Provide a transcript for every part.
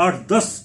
8-10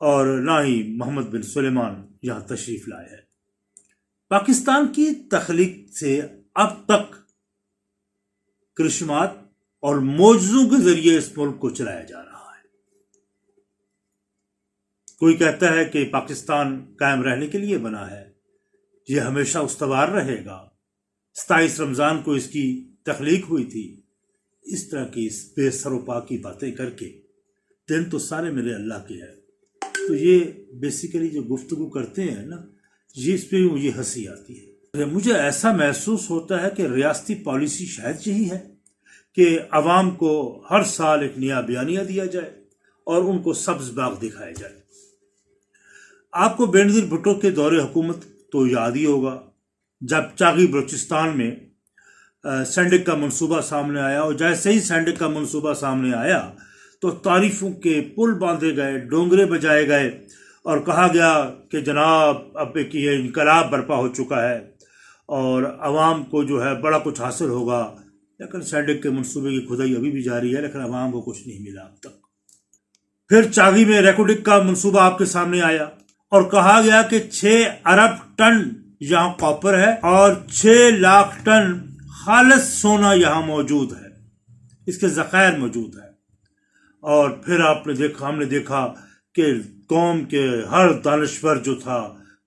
اور نہ ہی محمد بن سلیمان یہاں تشریف لائے ہیں۔ پاکستان کی تخلیق سے اب تک کرشمات اور معجزوں کے ذریعے اس ملک کو چلایا جا رہا ہے۔ کوئی کہتا ہے کہ پاکستان قائم رہنے کے لیے بنا ہے، یہ ہمیشہ استوار رہے گا، 27 رمضان کو اس کی تخلیق ہوئی تھی۔ اس طرح کی اس بے سر و پا کی باتیں کر کے دن تو سارے میرے اللہ کے ہیں، تو یہ بیسیکلی جو گفتگو کرتے ہیں نا، یہ اس پہ مجھے ہنسی آتی ہے۔ مجھے ایسا محسوس ہوتا ہے کہ ریاستی پالیسی شاید یہی ہے کہ عوام کو ہر سال ایک نیا بیانیہ دیا جائے اور ان کو سبز باغ دکھایا جائے۔ آپ کو بینظیر بھٹو کے دور حکومت تو یاد ہی ہوگا، جب چاغی بلوچستان میں سینڈک کا منصوبہ سامنے آیا، اور جیسے ہی سینڈک کا منصوبہ سامنے آیا تو تعریفوں کے پل باندھے گئے، ڈونگرے بجائے گئے اور کہا گیا کہ جناب اب ایک یہ انقلاب برپا ہو چکا ہے اور عوام کو جو ہے بڑا کچھ حاصل ہوگا۔ لیکن سینڈک کے منصوبے کی کھدائی ابھی بھی جاری ہے، لیکن عوام کو کچھ نہیں ملا اب تک۔ پھر چاغی میں ریکوڈک کا منصوبہ آپ کے سامنے آیا اور کہا گیا کہ 6 ارب ٹن یہاں کاپر ہے اور 6 لاکھ ٹن خالص سونا یہاں موجود ہے، اس کے ذخائر موجود ہے۔ اور پھر ہم نے دیکھا کہ قوم کے ہر دانشور جو تھا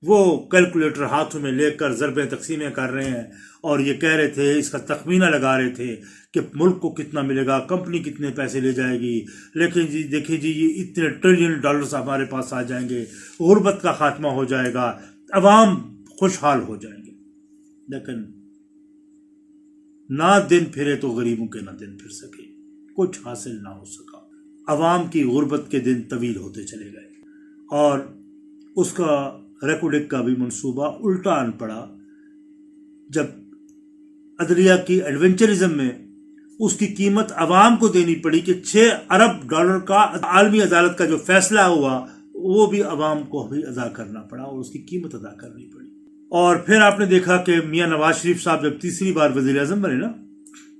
وہ کیلکولیٹر ہاتھوں میں لے کر ضربیں تقسیمیں کر رہے ہیں اور یہ کہہ رہے تھے، اس کا تخمینہ لگا رہے تھے کہ ملک کو کتنا ملے گا، کمپنی کتنے پیسے لے جائے گی، لیکن جی دیکھیں جی یہ اتنے ٹریلین ڈالرز ہمارے پاس آ جائیں گے، غربت کا خاتمہ ہو جائے گا، عوام خوشحال ہو جائیں گے۔ لیکن نہ دن پھرے تو غریبوں کے نہ دن پھر سکے، کچھ حاصل نہ ہو سکا۔ عوام کی غربت کے دن طویل ہوتے چلے گئے اور اس کا ریکوڈک کا بھی منصوبہ الٹا ان پڑا۔ جب عدلیہ کی ایڈونچرزم میں اس کی قیمت عوام کو دینی پڑی کہ 6 ارب ڈالر کا عالمی عدالت کا جو فیصلہ ہوا وہ بھی عوام کو بھی ادا کرنا پڑا اور اس کی قیمت ادا کرنی پڑی۔ اور پھر آپ نے دیکھا کہ میاں نواز شریف صاحب جب تیسری بار وزیر اعظم بنے نا،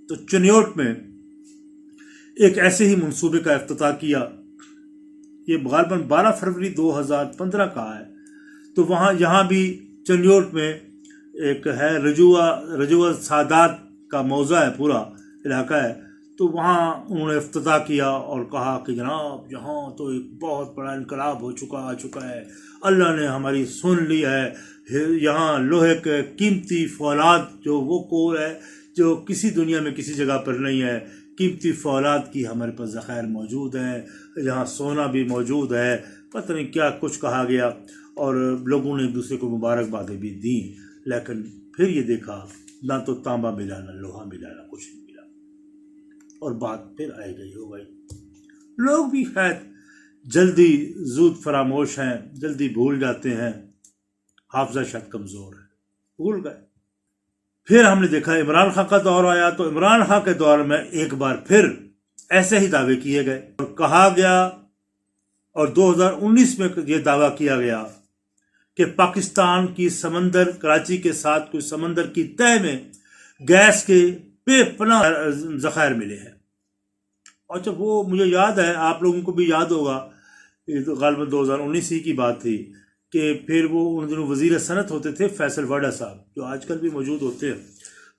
تو چنیوٹ میں ایک ایسے ہی منصوبے کا افتتاح کیا، یہ غالباً 12 فروری 2015 کا ہے۔ تو یہاں بھی چنیوٹ میں ایک ہے رجوع سادات کا موضع ہے، پورا علاقہ ہے، تو وہاں انہوں نے افتتاح کیا اور کہا کہ جناب یہاں تو ایک بہت بڑا انقلاب آ چکا ہے، اللہ نے ہماری سن لی ہے، یہاں لوہے کے قیمتی فولاد جو وہ کور ہے جو کسی دنیا میں کسی جگہ پر نہیں ہے، قیمتی فولاد کی ہمارے پاس ذخائر موجود ہیں، یہاں سونا بھی موجود ہے، پتہ نہیں کیا کچھ کہا گیا اور لوگوں نے ایک دوسرے کو مبارکبادیں بھی دیں۔ لیکن پھر یہ دیکھا نہ تو تانبا ملا، نہ لوہا ملا، نہ کچھ نہیں ملا، اور بات پھر آئے گئی ہو گئی۔ لوگ بھی شاید جلدی زود فراموش ہیں، جلدی بھول جاتے ہیں، حافظہ شاید کمزور ہے، بھول گئے۔ پھر ہم نے دیکھا عمران خان کا دور آیا، تو عمران خان کے دور میں ایک بار پھر ایسے ہی دعوے کیے گئے اور کہا گیا، اور 2019 میں یہ دعویٰ کیا گیا کہ پاکستان کی سمندر، کراچی کے ساتھ کوئی سمندر کی تہہ میں گیس کے بے پناہ ذخائر ملے ہیں۔ اور جب وہ مجھے یاد ہے، آپ لوگوں کو بھی یاد ہوگا، یہ تو غالباً 2019 ہی کی بات تھی کہ پھر وہ ان دنوں وزیر صنعت ہوتے تھے فیصل واڈا صاحب، جو آج کل بھی موجود ہوتے ہیں،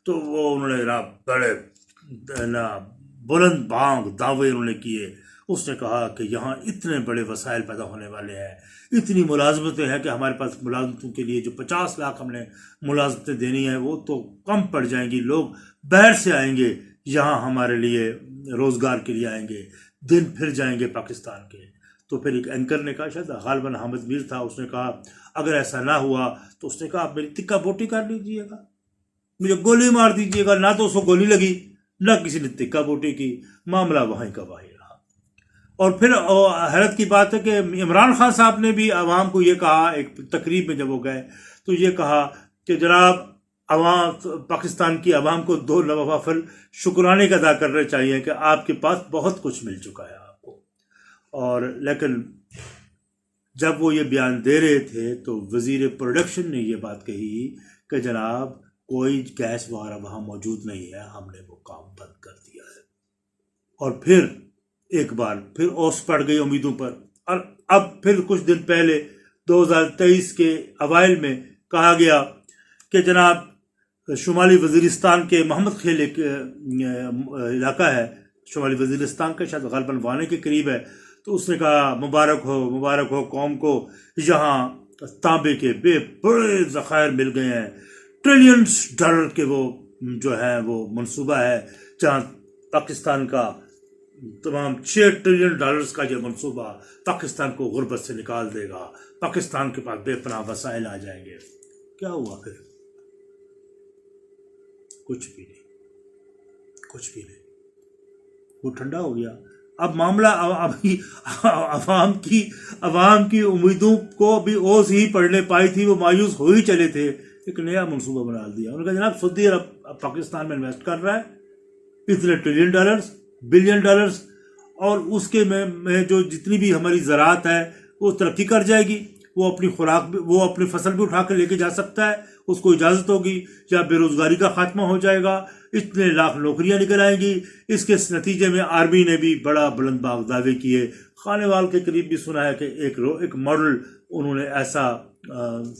تو وہ انہوں نے بڑے بلند بانگ دعوے انہوں نے کیے۔ اس نے کہا کہ یہاں اتنے بڑے وسائل پیدا ہونے والے ہیں، اتنی ملازمتیں ہیں کہ ہمارے پاس ملازمتوں کے لیے جو 50 لاکھ ہم نے ملازمتیں دینی ہیں وہ تو کم پڑ جائیں گی، لوگ باہر سے آئیں گے یہاں ہمارے لیے روزگار کے لیے آئیں گے، دن پھر جائیں گے پاکستان کے۔ تو پھر ایک اینکر نے کہا، شاید غالباً حامد میر تھا، اس نے کہا اگر ایسا نہ ہوا تو اس نے کہا آپ میری تکہ بوٹی کر لیجیے گا، مجھے گولی مار دیجیے گا۔ نہ تو اس کو گولی لگی، نہ کسی نے تکہ بوٹی کی، معاملہ وہیں کا وہیں رہا۔ اور پھر حیرت کی بات ہے کہ عمران خان صاحب نے بھی عوام کو یہ کہا، ایک تقریب میں جب وہ گئے تو یہ کہا کہ جناب عوام، پاکستان کی عوام کو 2 نوافل شکرانے کا ادا کرنا چاہیے کہ آپ کے پاس بہت کچھ مل چکا ہے آپ کو۔ اور لیکن جب وہ یہ بیان دے رہے تھے تو وزیر پروڈکشن نے یہ بات کہی کہ جناب کوئی گیس وغیرہ وہاں موجود نہیں ہے، ہم نے وہ کام بند کر دیا ہے۔ اور پھر ایک بار پھر اوس پڑ گئی امیدوں پر، اور اب پھر کچھ دن پہلے 2023 کے اوائل میں کہا گیا کہ جناب شمالی وزیرستان کے محمد خیل ایک علاقہ ہے شمالی وزیرستان کا، شاید غالباً وانے کے قریب ہے، تو اس نے کہا مبارک ہو قوم کو، یہاں تانبے کے بے بڑے ذخائر مل گئے ہیں، ٹریلینز ڈالر کے وہ جو ہے وہ منصوبہ ہے، جہاں پاکستان کا تمام 6 ٹریلین ڈالرز کا یہ منصوبہ پاکستان کو غربت سے نکال دے گا، پاکستان کے پاس بے پناہ وسائل آ جائیں گے۔ کیا ہوا پھر؟ کچھ بھی نہیں، وہ ٹھنڈا ہو گیا۔ اب معاملہ عوام کی امیدوں کو بھی اوس ہی پڑنے پائی تھی، وہ مایوس ہو ہی چلے تھے، ایک نیا منصوبہ بنا دیا۔ انہوں نے کہا جناب سعودی عرب پاکستان میں انویسٹ کر رہا ہے اتنے ٹریلین ڈالرز، بلین ڈالرز، اور اس کے میں جو جتنی بھی ہماری زراعت ہے وہ ترقی کر جائے گی، وہ اپنی خوراک بھی، وہ اپنی فصل بھی اٹھا کے لے کے جا سکتا ہے، اس کو اجازت ہوگی، یا بے روزگاری کا خاتمہ ہو جائے گا، اتنے لاکھ نوکریاں نکل آئیں گی۔ اس کے نتیجے میں آرمی نے بھی بڑا بلند باغ دعوے کیے، خانے وال کے قریب بھی سنا ہے کہ ایک ماڈل انہوں نے ایسا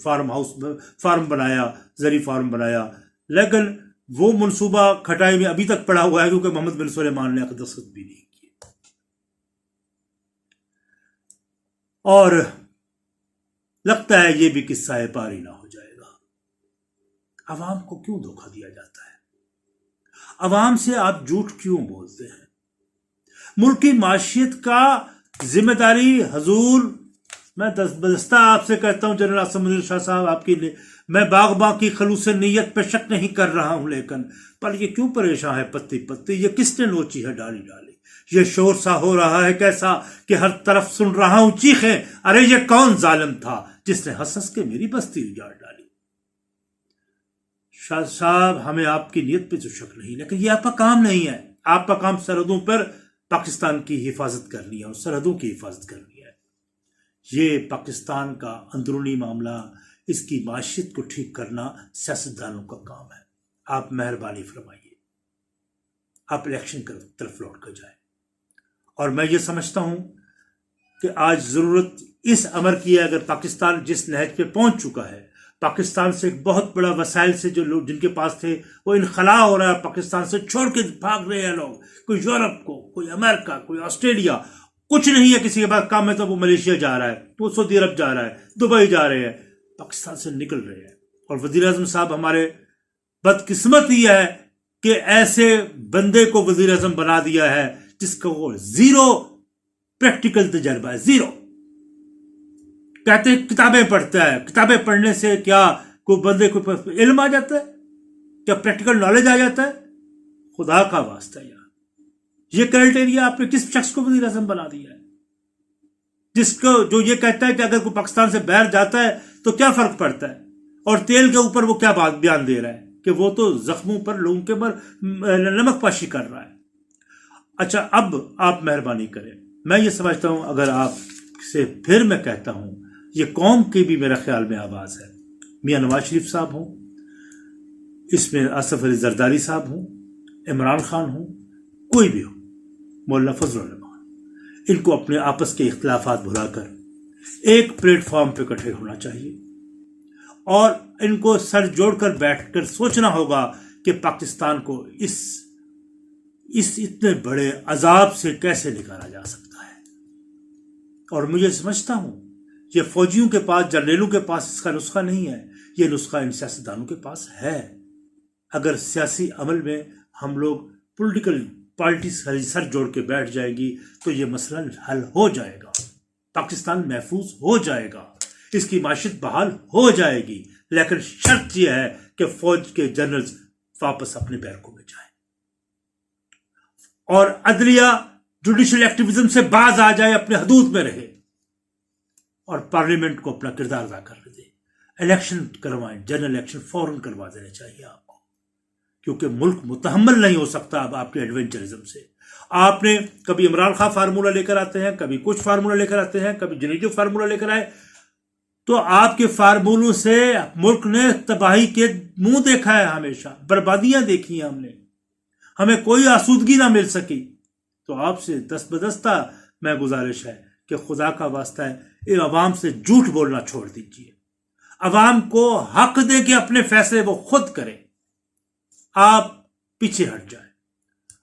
فارم بنایا، زرعی فارم بنایا، لیکن وہ منصوبہ کھٹائی میں ابھی تک پڑا ہوا ہے، کیونکہ محمد بن سلیمان نے دستخط بھی نہیں کیے۔ اور لگتا ہے یہ بھی قصہ پاری نہ ہو جائے گا۔ عوام کو کیوں دھوکہ دیا جاتا ہے؟ عوام سے آپ جھوٹ کیوں بولتے ہیں؟ ملک کی معیشت کا ذمہ داری حضور، میں دستہ آپ سے کہتا ہوں جنرل عاصم منیر شاہ صاحب، آپ کی میں باغ کی خلوص نیت پہ شک نہیں کر رہا ہوں، لیکن پر یہ کیوں پریشان ہے پتی پتی؟ یہ کس نے نوچی ہے ڈالی ڈالی؟ یہ شور سا ہو رہا ہے کیسا کہ ہر طرف سن رہا ہوں چیخیں، ارے یہ کون ظالم تھا جس نے ہنس ہنس کے میری بستی اجاڑ ڈالی؟ شاہ صاحب ہمیں آپ کی نیت پہ تو شک نہیں، لیکن یہ آپ کا کام نہیں ہے۔ آپ کا کام سرحدوں پر پاکستان کی حفاظت کرنی ہے اور سرحدوں کی حفاظت کرنی ہے۔ یہ پاکستان کا اندرونی معاملہ، اس کی معیشت کو ٹھیک کرنا سیاستدانوں کا کام ہے۔ آپ مہربانی فرمائیے، آپ الیکشن کی طرف لوٹ کر جائیں۔ اور میں یہ سمجھتا ہوں کہ آج ضرورت اس امر کی ہے، اگر پاکستان جس نہج پہ پہنچ چکا ہے، پاکستان سے ایک بہت بڑا وسائل سے جو لوگ جن کے پاس تھے وہ انخلا ہو رہا ہے، پاکستان سے چھوڑ کے بھاگ رہے ہیں لوگ، کوئی یورپ کو، کوئی امریکہ، کوئی آسٹریلیا، کچھ نہیں ہے کسی کے پاس کام ہے تو وہ ملیشیا جا رہا ہے، وہ سعودی عرب جا رہا ہے، دبئی جا رہے ہیں، پاکستان سے نکل رہے ہیں۔ اور وزیر اعظم صاحب ہمارے بدقسمت یہ ہے کہ ایسے بندے کو وزیر اعظم بنا دیا ہے جس کو زیرو پریکٹیکل تجربہ ہے، زیرو۔ کہتے ہیں کتابیں پڑھتا ہے، کتابیں پڑھنے سے کیا کوئی بندے کو علم آ جاتا ہے؟ کیا پریکٹیکل نالج آ جاتا ہے؟ خدا کا واسطہ یار، یہ کرائٹیریا آپ نے کس شخص کو وزیر اعظم بنا دیا ہے؟ جس کو جو یہ کہتا ہے کہ اگر کوئی پاکستان سے باہر جاتا ہے تو کیا فرق پڑتا ہے، اور تیل کے اوپر وہ کیا بات بیان دے رہا ہے کہ وہ تو زخموں پر لوگوں کے پر نمک پاشی کر رہا ہے۔ اچھا اب آپ مہربانی کریں، میں یہ سمجھتا ہوں اگر آپ سے پھر میں کہتا ہوں، یہ قوم کی بھی میرا خیال میں آواز ہے، میاں نواز شریف صاحب ہوں، اس میں آصف علی زرداری صاحب ہوں، عمران خان ہوں، کوئی بھی ہو، مولانا فضل الرحمان، ان کو اپنے آپس کے اختلافات بھلا کر ایک پلیٹ فارم پہ اکٹھے ہونا چاہیے، اور ان کو سر جوڑ کر بیٹھ کر سوچنا ہوگا کہ پاکستان کو اس اتنے بڑے عذاب سے کیسے نکالا جا سکتا ہے۔ اور مجھے سمجھتا ہوں یہ فوجیوں کے پاس، جرنیلوں کے پاس اس کا نسخہ نہیں ہے، یہ نسخہ ان سیاستدانوں کے پاس ہے۔ اگر سیاسی عمل میں ہم لوگ پولیٹیکل پارٹی سر جوڑ کے بیٹھ جائے گی تو یہ مسئلہ حل ہو جائے گا، پاکستان محفوظ ہو جائے گا، اس کی معیشت بحال ہو جائے گی، لیکن شرط یہ ہے کہ فوج کے جنرلز واپس اپنے بیرکوں میں جائیں اور عدلیہ جوڈیشل ایکٹیویزم سے باز آ جائے، اپنے حدود میں رہے، اور پارلیمنٹ کو اپنا کردار ادا کرنے دے۔ الیکشن کروائیں، جنرل الیکشن فوراً کروا دینے چاہیے آپ کو، کیونکہ ملک متحمل نہیں ہو سکتا اب آپ کے ایڈونچرزم سے۔ آپ نے کبھی عمران خان فارمولہ لے کر آتے ہیں، کبھی کچھ فارمولہ لے کر آتے ہیں، کبھی جنیٹو فارمولہ لے کر آئے، تو آپ کے فارمولوں سے ملک نے تباہی کے منہ دیکھا ہے، ہمیشہ بربادیاں دیکھی ہیں ہم نے، ہمیں کوئی آسودگی نہ مل سکی۔ تو آپ سے دست بدستہ میں گزارش ہے کہ خدا کا واسطہ ہے یہ عوام سے جھوٹ بولنا چھوڑ دیجیے. عوام کو حق دیں کہ اپنے فیصلے وہ خود کریں. آپ پیچھے ہٹ جائیں.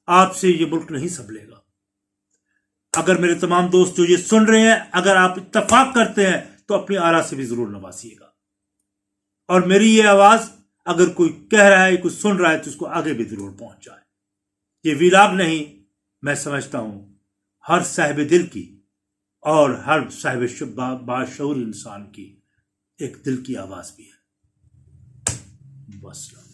آپ سے یہ ملک نہیں سنبھلے گا. اگر میرے تمام دوست جو یہ سن رہے ہیں اگر آپ اتفاق کرتے ہیں تو اپنی آرا سے بھی ضرور نوازیے گا. اور میری یہ آواز اگر کوئی کہہ رہا ہے کوئی سن رہا ہے تو اس کو آگے بھی ضرور پہنچ جائے. یہ ویلاگ نہیں، میں سمجھتا ہوں ہر صاحب دل کی اور ہر صاحب باشعور انسان کی ایک دل کی آواز بھی ہے. بس.